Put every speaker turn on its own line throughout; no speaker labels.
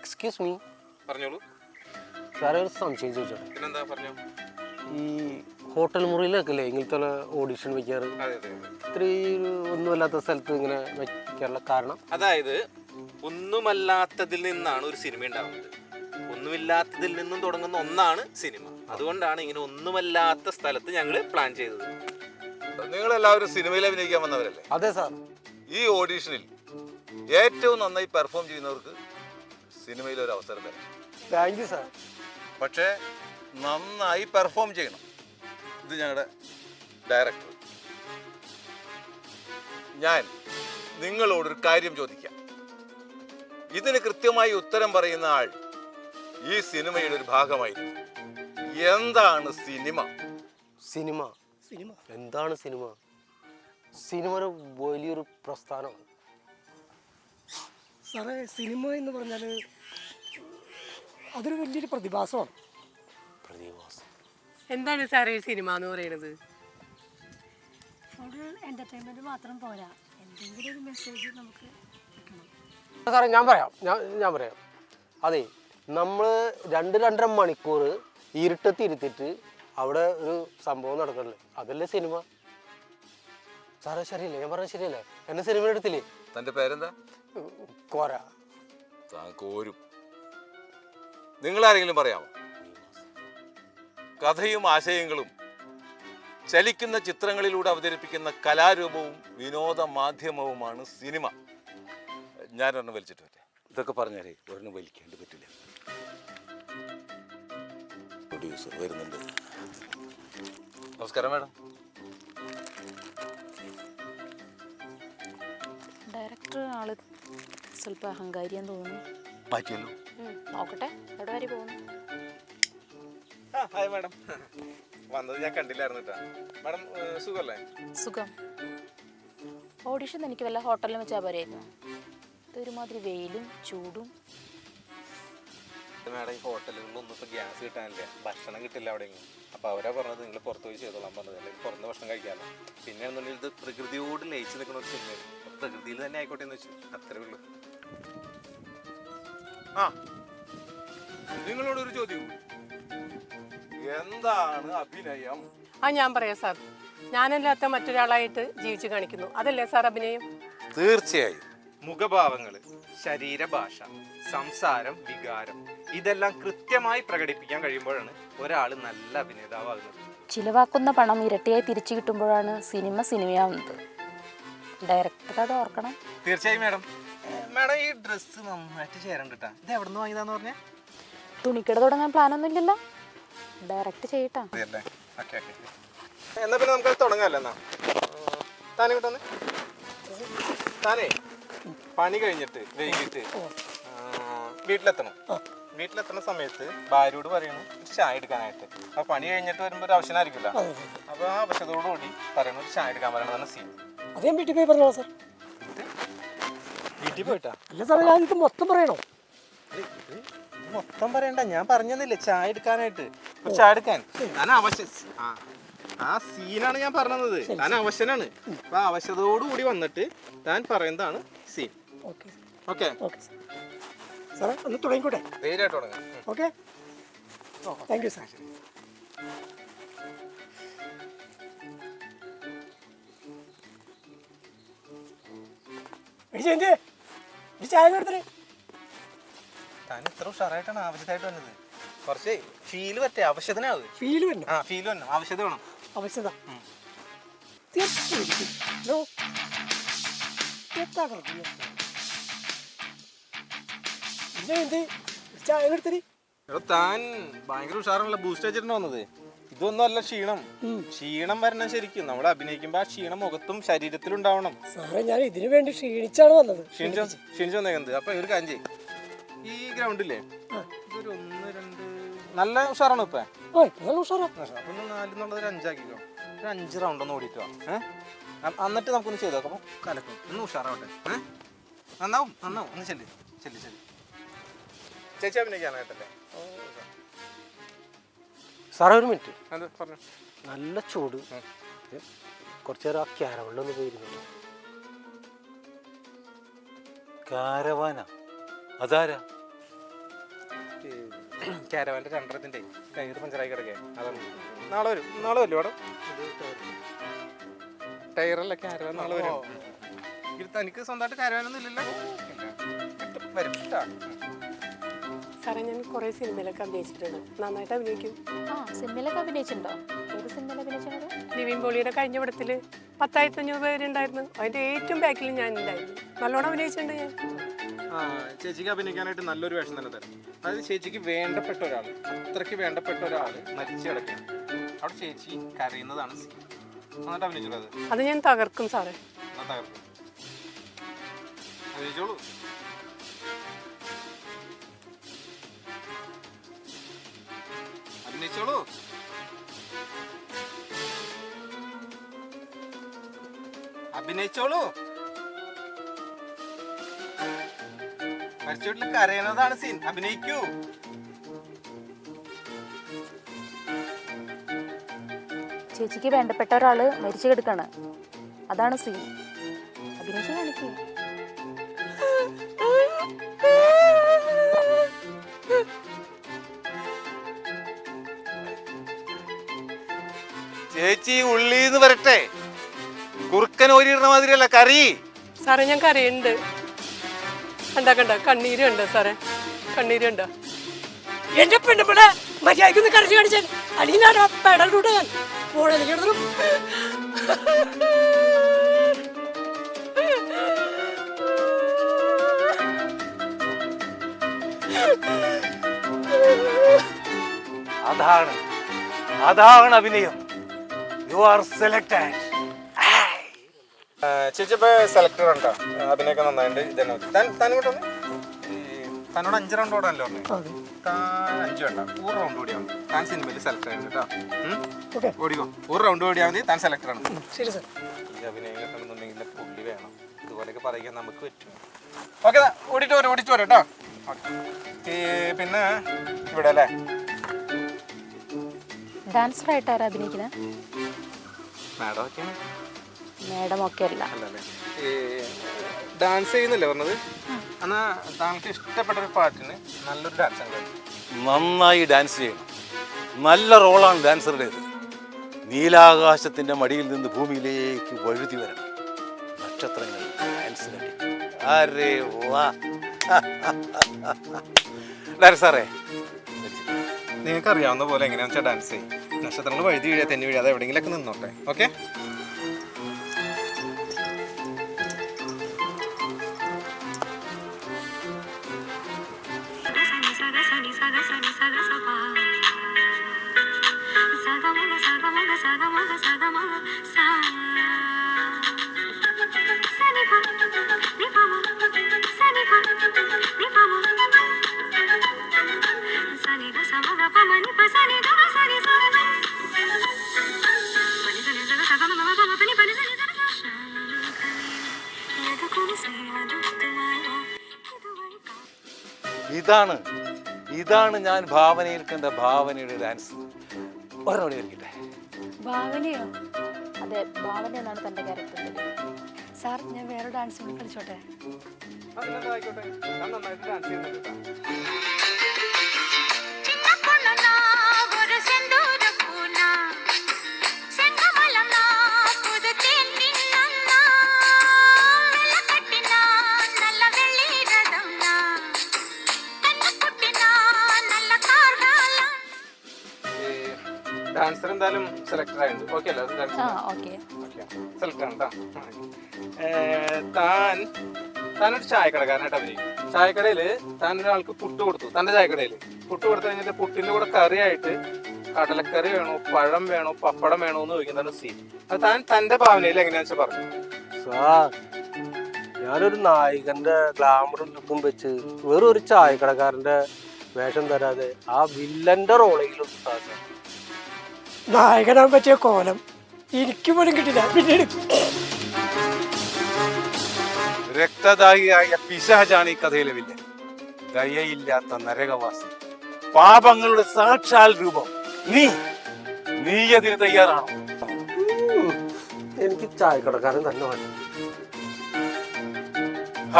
Excuse me.
പറഞ്ഞോളൂ.
സാറേ ഒരു സംശയം ചോദിച്ചോട്ടെ?
പിന്നെന്താ പറഞ്ഞോ.
ഈ ഹോട്ടൽ മുറിയിലൊക്കെ അല്ലേ ഇങ്ങനത്തെ ഓഡിഷൻ വയ്ക്കാറ്? ഇത്രയും ഒന്നുമല്ലാത്ത സ്ഥലത്ത് ഇങ്ങനെ വയ്ക്കാനുള്ള കാരണം?
അതായത് ഒന്നുമല്ലാത്തതിൽ നിന്നാണ് ഒരു സിനിമ ഉണ്ടാവുന്നത്. ഒന്നുമില്ലാത്തതിൽ നിന്നും തുടങ്ങുന്ന ഒന്നാണ് സിനിമ. അതുകൊണ്ടാണ് ഇങ്ങനെ ഒന്നുമല്ലാത്ത സ്ഥലത്ത് ഞങ്ങൾ പ്ലാൻ ചെയ്തത്.
നിങ്ങളെല്ലാവരും സിനിമയിൽ അഭിനയിക്കാൻ വന്നവരല്ലേ?
അതെ സാർ.
ഈ ഓഡീഷനിൽ ഏറ്റവും നന്നായി പെർഫോം ചെയ്യുന്നവർക്ക് സിനിമയിൽ ഒരു അവസരം തരാം.
Thank you sir.
പക്ഷേ നന്നായി പെർഫോം ചെയ്യണം. ഇത് ഞങ്ങളുടെ ഡയറക്ടർ. ഞാൻ നിങ്ങളോടൊരു കാര്യം ചോദിക്കാം. ഇതിന് കൃത്യമായി ഉത്തരം പറയുന്ന ആൾ ഈ സിനിമയുടെ ഒരു ഭാഗമായിരുന്നു. എന്താണ് സിനിമ?
സിനിമ എന്താണ് സിനിമ? സിനിമ ഒരു വലിയൊരു പ്രസ്ഥാനമാണ്
സാറേ. സിനിമ എന്ന് പറഞ്ഞാൽ അതൊരു വലിയൊരു പ്രതിഭാസമാണ്.
എന്താണ് സാറേ സിനിമ എന്ന് പറയുന്നത്?
ഫുൾ എന്റർടൈൻമെന്റ് മാത്രം പോരാ, എന്തെങ്കിലും ഒരു മെസ്സേജ് നമുക്ക് കിട്ടണം.
സാറേ ഞാൻ പറയാം. അതെ, നമ്മൾ 2-2.5 മണിക്കൂർ ഇരുട്ടത്തി ഇരുത്തിട്ട് അവിടെ ഒരു സംഭവം നടക്കണല്ലേ, അതല്ലേ സിനിമ? സാറേ ശരിയല്ലേ? ഞാൻ പറഞ്ഞത് ശരിയല്ലേ? എന്നെ സിനിമ എടുത്തില്ലേ?
തൻ്റെ പേരെന്താ?
കോര.
കോരും. നിങ്ങളാരെങ്കിലും പറയാമോ? കഥയും ആശയങ്ങളും ചലിക്കുന്ന ചിത്രങ്ങളിലൂടെ അവതരിപ്പിക്കുന്ന കലാരൂപവും വിനോദ മാധ്യമവുമാണ് സിനിമ. ഞാനൊരെണ്ണം വലിച്ചിട്ട് പറ്റേ? ഇതൊക്കെ പറഞ്ഞാലേ ഒരെണ്ണം വലിക്കാണ്ട് പറ്റില്ല. പ്രൊഡ്യൂസർ വരുന്നുണ്ട്. നമസ്കാരം മാഡം.
ഡയറക്ടർ ആള് ಸ್ವಲ್ಪ അഹങ്കാരിയാന്ന് തോന്നുന്നു.
മാറ്റിയല്ലോ.
നോക്കട്ടെ എവിടെ വരെ പോകുന്നു.
Hi madam. വന്നത് ഞാൻ കണ്ടില്ലായിരുന്നു കേട്ടോ. മാഡം സുഖമല്ലേ?
സുഖം. ഓഡിഷൻ എനിക്ക് വല്ല ഹോട്ടലിലും വെച്ചാൽ പോരായിരുന്നു. ഇതൊരുമാതിരി വെയിലും ചൂടും.
മാഡം ഈ ഹോട്ടലുകളിലൊന്നും ഇപ്പോൾ ഗ്യാസ് കിട്ടാനില്ല, ഭക്ഷണം കിട്ടില്ല അവിടെയെങ്കിലും. അപ്പോൾ അവരാ പറഞ്ഞത് നിങ്ങൾ പുറത്ത് പോയി ചെയ്തോളാൻ പറഞ്ഞത്, അല്ലെങ്കിൽ പുറത്ത് ഭക്ഷണം കഴിക്കാമല്ലോ. പിന്നെയാണെന്നുണ്ടെങ്കിൽ ഇത് പ്രകൃതിയോട് ലയിച്ച് നിൽക്കുന്ന ഒരു സിനിമയാണ്. പ്രകൃതിയിൽ തന്നെ ആയിക്കോട്ടെ എന്ന് വെച്ചു, അത്രേ ഉള്ളൂ.
ആ, നിങ്ങളോടൊരു ചോദ്യം. എന്താണ് അഭിനയം?
ഞാൻ പറയാം സാർ. ഞാനല്ലാത്ത മറ്റൊരാളായിട്ട് ജീവിച്ചു കാണിക്കുന്നു, അതല്ലേ സാർ അഭിനയം?
തീർച്ചയായും.
മുഖഭാവങ്ങൾ, ശരീരഭാഷ, സംസാരം, വികാരം ഇതെല്ലാം കൃത്യമായി പ്രകടിപ്പിക്കാൻ കഴിയുമ്പോഴാണ് ഒരാൾ നല്ല അഭിനേതാവാകുന്നത്.
ചിലവാക്കുന്ന പണം ഇരട്ടിയായി തിരിച്ചു കിട്ടുമ്പോഴാണ് സിനിമ സിനിമയാവുന്നത്. ഡയറക്ടർ അത് ഓർക്കണം.
തീർച്ചയായും മാഡം. മാഡം ഈ ഡ്രസ്സ് നന്നായിട്ട് ചേരണ്ട കേട്ടാ. ഇത് എവിടെ നിന്ന് വാങ്ങിയതാന്ന് പറഞ്ഞേ?
തുണിക്കട തുടങ്ങാൻ പ്ലാനൊന്നും ഇല്ലല്ലോ, ഡയറക്റ്റ് ചെയ്യട്ടാ.
എന്നാ പിന്നെ നമുക്ക് തുടങ്ങാമല്ലോ. എന്നാ താനെ കിട്ടുന്നേ. താനേ പണി കഴിഞ്ഞിട്ട് വൈകിട്ട് വീട്ടിലെത്തണ സമയത്ത് ഭാര്യയോട് പറയണു ഒരു ചായ എടുക്കാനായിട്ട്. അപ്പൊ പണി കഴിഞ്ഞിട്ട് വരുമ്പോ ഒരു ആവശ്യമായിരിക്കില്ല. അപ്പൊ ആ ആവശ്യത്തോടുകൂടി പറയണു ഒരു ചായ എടുക്കാൻ പറയണതാണ് സീൻ.
അതേ വീട്ടിൽ പോയി പറഞ്ഞോ സാർ?
വീട്ടിൽ പോയിട്ടാ?
അല്ല സാറേ, ഞാൻ ഇത് മൊത്തം പറയണോ?
മൊത്തം പറയണ്ട, ഞാൻ പറഞ്ഞില്ലേ ചായ എടുക്കാനായിട്ട്. ചായ എടുക്കാൻ ഞാൻ ആ സീനാണ് ഞാൻ പറഞ്ഞത്. താൻ അവശനാണ്. അപ്പൊ ആ അവശതയോടുകൂടി വന്നിട്ട് താൻ പറയുന്നതാണ് സീൻ. ഓക്കെ
സാറേ ഒന്ന് തുടങ്ങിക്കോട്ടെ?
ധൈര്യമായിട്ട് തുടങ്ങാം.
Okay, thank you sir. ചായ എടുത്തേ.
താൻ ഇത്ര ഉഷാറായിട്ടാണ് ആവശ്യമായിട്ട് വന്നത്. കുറച്ച് ഫീല് പറ്റേ ആവശ്യത്തിനാവ്.
ഫീല് വരണം.
ഫീല് വരണം, ആവശ്യത വേണം.
ആവശ്യത ചായ എടുത്തേ.
താൻ ഭയങ്കര ഉഷാറാണല്ലോ, ബൂസ്റ്റ് വെച്ചിട്ട് വന്നത്. ഇതൊന്നും അല്ല ക്ഷീണം വരണം. ശരിക്കും നമ്മൾ അഭിനയിക്കുമ്പോ ആ ക്ഷീണം മുഖത്തും ശരീരത്തിലും ഉണ്ടാവണം.
സാറേ ഞാൻ ഇതിനു വേണ്ടി ക്ഷീണിച്ചാണ് വന്നത്.
ക്ഷീണിച്ചു വന്നേക്കുന്നത്. അപ്പൊ ഒരു കാര്യം ചെയ്യും, ഈ ഗ്രൗണ്ടില്ലേ ഇതൊരു 1, 2 നല്ല ഉഷാറാണ് ഇപ്പൊ.
നല്ല ഉഷാറാ.
അപ്പൊ 4 എന്നുള്ളത് 5 ആക്കിക്കോ. ഒരു 5 റൗണ്ട് ഒന്ന് ഓടിയിട്ട് എന്നിട്ട് നമുക്കൊന്ന് ചെയ്ത് നോക്കാം. കലക്കും ഒന്ന് ഉഷാറാവട്ടെ. നന്നാവും ഒന്ന് ചെല്ലി ചേച്ചി അഭിനയിക്കാനായിട്ടല്ലേ?
സാറേ ഒരു മിനിറ്റ്.
അത് പറഞ്ഞു.
നല്ല ചൂട്, കുറച്ചു നേരം ആ ക്യാരവണിലൊന്ന് പോയിരുന്നു.
കാരവാന? അതാരാ?
കാരവാൻ്റെ രണ്ടെണ്ണത്തിൻ്റെ ടയർ പഞ്ചറായി കിടക്കുക. അതാണ് നാളെ വരും. നാളെ വരും അവിടെ ടയറല്ല കാരവാൻ നാളെ വരും. ഇത് തനിക്ക് സ്വന്തമായിട്ട് കാരവാനൊന്നും ഇല്ലല്ലോ? വരും കേട്ടോ.
സാറേ ഞാൻ കുറേ സിനിമയിലൊക്കെ അഭിനയിച്ചിട്ടുണ്ട്. നന്നായിട്ട് അഭിനയിക്കും.
ആ സിനിമയിലൊക്കെ അഭിനയിച്ചിട്ടുണ്ടോ? ഏത് സിനിമയിൽ അഭിനയിച്ചത്?
നിവിൻ പോളിയുടെ കഴിഞ്ഞ പടത്തിൽ 10,500 പേരുണ്ടായിരുന്നു. അതിൻ്റെ ഏറ്റവും ബാക്കിൽ ഞാൻ ഉണ്ടായിരുന്നു. നല്ലോണം അഭിനയിച്ചിട്ടുണ്ട് ഞാൻ.
ആ ചേച്ചിക്ക് അഭിനയിക്കാനായിട്ട് നല്ലൊരു വേഷം തന്നെ തരാം. അതായത് ചേച്ചിക്ക് വേണ്ടപ്പെട്ട ഒരാൾ, അത്രയ്ക്ക് വേണ്ടപ്പെട്ട ഒരാൾ മരിച്ചു കിടക്കുകയാണ്. അവിടെ ചേച്ചി കരയുന്നതാണ് സീൻ. നന്നായിട്ട് അഭിനയിച്ചുള്ളത്.
അത് ഞാൻ തകർക്കും സാറേ.
തകർക്കും. അഭിനയിച്ചോളൂ. അഭിനയിച്ചോളൂ. അഭിനയിച്ചോളൂ. മരിച്ച വീട്ടിൽ കരയുന്നതാണ് സീൻ. അഭിനയിക്കൂ.
ചേച്ചിക്ക് വേണ്ടപ്പെട്ട ഒരാള് മരിച്ചു കിടക്കാണ്, അതാണ് സീൻ. അഭിനയിച്ച് കാണിക്കൂ.
ചേച്ചി ഉള്ളീന്ന് വരട്ടെ. കുറുക്കൻ ഓരിയിടുന്ന മാതിരിയല്ല കറി.
സാറേ ഞാൻ കരയുണ്ട്. കണ്ട കണ്ണീരുണ്ട് സാറേ, കണ്ണീരുണ്ട്.
എന്റെ പെണ്ണുമ്പിടെ മര്യാദയ്ക്കൊന്ന് കരച്ചു കാണിച്ചാൽ അല്ലെങ്കിൽ ഞാൻ പെടലൂടെ ഞാൻ പോണെനിക്കെടുത്തു.
അതാണ് അഭിനയം. You are selected.
ചേച്ചി ഇപ്പൊ സെലക്ടർ ഉണ്ടോ? അഭിനയൊക്കെ നന്നായിട്ട് ഇതന്നെ തന്നോട് 5 റൗണ്ട് ഓടാനല്ലോ പറഞ്ഞു. താൻ 5 വേണ്ട, 1 റൗണ്ട് ഓടിയാൽ മതി. താൻ സിനിമയിൽ സെലക്ട് ആയിട്ട് കേട്ടോ. ഓടിക്കോ. 1 റൗണ്ട് ഓടിയാൽ മതി. താൻ സെലക്ടർ ആണ്.
ശരി സാർ.
ഈ അഭിനയം കിട്ടണമെന്നുണ്ടെങ്കിൽ പുള്ളി വേണം. ഇതുപോലെയൊക്കെ പറയാൻ നമുക്ക് പറ്റും. ഓക്കെ, ഓടിച്ചു വരാം കേട്ടോ. പിന്നെ ഇവിടെ അല്ലേ
ഡാൻസറായിട്ട് ആരാ അഭിനയിക്കുന്നത്?
മാഡം ഒക്കെയാണ്.
മാഡം ഒക്കെ അല്ല.
അല്ലല്ലേ, ഡാൻസ് ചെയ്യുന്നില്ലേ പറഞ്ഞത്? എന്നാ താങ്കൾക്ക് ഇഷ്ടപ്പെട്ട ഒരു പാട്ടിന് നല്ലൊരു ഡാൻസ് ആണ്.
നന്നായി ഡാൻസ് ചെയ്യണം. നല്ല റോളാണ് ഡാൻസറുടേത്. നീലാകാശത്തിന്റെ മടിയിൽ നിന്ന് ഭൂമിയിലേക്ക് വഴുതി വരണം. നക്ഷത്രങ്ങൾ ഡാൻസ് കളിക്കും. അരേ വാ. ഡാൻസറേ,
നിങ്ങൾക്ക് അറിയാവുന്ന പോലെ എങ്ങനെയാണെന്ന് വെച്ചാൽ ഡാൻസ് ചെയ്യും. നക്ഷത്രങ്ങൾ വഴുതി വീഴാ, തെന്നി വീഴാതെ എവിടെയെങ്കിലൊക്കെ നിന്നോട്ടെ. ഓക്കെ.
ഇതാണ് ഞാൻ ഭാവനയിൽ കണ്ട ഭാവനയുടെ ഡാൻസ്. ഒരെണ്ണം കളിക്കട്ടെ.
ഭാവനയോ?
അതെ, ഭാവന എന്നാണ് തൻ്റെ ക്യാരക്ടറിൻ്റെ.
സാർ ഞാൻ വേറെ ഡാൻസ് കൂടി കളിച്ചോട്ടെ?
ആയിക്കോട്ടെ, ഞാൻ നന്നായിട്ട് ഡാൻസ് ചെയ്യുന്നുണ്ട്. ഡാൻസർ എന്തായാലും സെലക്ടർ ആയിട്ടുണ്ട്. ഓക്കെ അല്ലേ? സെലക്ടർ ആണ് താനൊരു ചായക്കടക്കാരനായിട്ട് അഭിനയിക്കും. ചായക്കടയിൽ താൻ ഒരാൾക്ക് പുട്ട് കൊടുത്തു. തൻ്റെ ചായക്കടയിൽ പുട്ട് കൊടുത്തു കഴിഞ്ഞിട്ട് പുട്ടിൻ്റെ കൂടെ കറിയായിട്ട് കടലക്കറി വേണോ, പഴം വേണോ, പപ്പടം വേണോ എന്ന് ചോദിക്കുന്നതാണ് സീൻ. അത് താൻ തൻ്റെ ഭാവനയിൽ എങ്ങനെയാണെന്ന് വെച്ചാൽ പറഞ്ഞു.
സാർ, ഞാനൊരു നായകന്റെ ഗ്ലാമർ ലുക്കും വെച്ച് വേറൊരു ചായക്കടക്കാരന്റെ വേഷം തരാതെ ആ വില്ലന്റെ റോളെങ്കിലും സാർ.
നായകനാൻ പറ്റിയ കോലം എനിക്ക് പോലും കിട്ടില്ല. പിന്നീട്
രക്തദാഹിയായ പിശാചാണ് ഈ കഥയിലെ വില്ലൻ. ദയയില്ലാത്ത നരകവാസി, പാപങ്ങളുടെ സാക്ഷാൽ രൂപം. നീ അതിന് തയ്യാറാണോ?
എനിക്ക് ചായക്കടക്കാരൻ തന്നെ വേണം.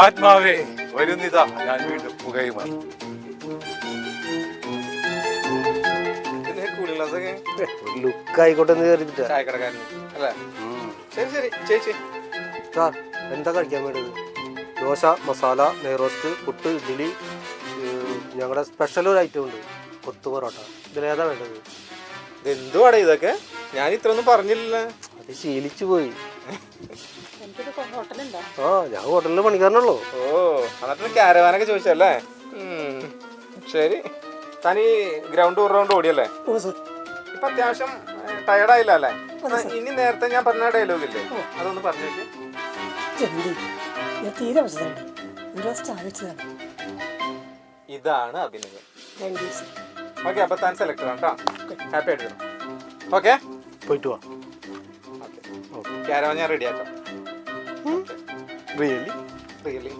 ആത്മാവേ, വരുന്നിതാ ഞാൻ വീണ്ടും പുകയുമായി.
ഒരു ലുക്ക് ആയിക്കോട്ടെ എന്ന് കരുതിട്ടാ.
ചായക്കടക്കാരന് അല്ലേ? ശരി ശരി ചേച്ചി.
സാർ എന്താ കഴിക്കാൻ വേണ്ടത്? ദോശ, മസാല, നെയ്റോസ്റ്റ്, പുട്ട്, ഇഡ്ഡലി, ഞങ്ങളുടെ സ്പെഷ്യൽ ഒരു ഐറ്റം ഉണ്ട്, കൊത്തു പൊറോട്ട. ഇതിലേതാ വേണ്ടത്?
ഇതെന്തുവാടാ ഇതൊക്കെ? ഞാൻ ഇത്രയൊന്നും പറഞ്ഞില്ല.
അത് ശീലിച്ചു പോയി.
എനിക്കൊരു ഹോട്ടലുണ്ടോ?
ആ, ഞാൻ ഹോട്ടലിൽ പണിക്കാരനുള്ളൂ.
ഓ, എന്നിട്ട് ക്യാരവാനൊക്കെ ചോദിച്ചല്ലേ? ശരി. താൻ ഈ ഗ്രൗണ്ട് റൗണ്ട് ഓടിയല്ലേ?
ഓ സാർ.
ഇപ്പൊ അത്യാവശ്യം ടയർഡായില്ല അല്ലേ? ഇനി നേരത്തെ ഞാൻ പറഞ്ഞ ഡയലോഗ് ഇല്ലേ, അതൊന്ന് പറഞ്ഞേക്ക്.
ചെന്തി ഞാൻ തീരെ അവസ്ഥയാണ്. ഒരു സ്റ്റാർ വെച്ചതാണ്.
ഇതാണ് അഭിനയം.
Thank you sir.
ഓക്കെ, അപ്പൊ താൻ സെലക്ട് ആണ് കേട്ടോ. ഹാപ്പി ആയിട്ട് ഓക്കെ.
പോയിട്ട് വാ.
ക്യാരവാൻ ഞാൻ റെഡിയാക്കാം.
റിയലി?
റിയലി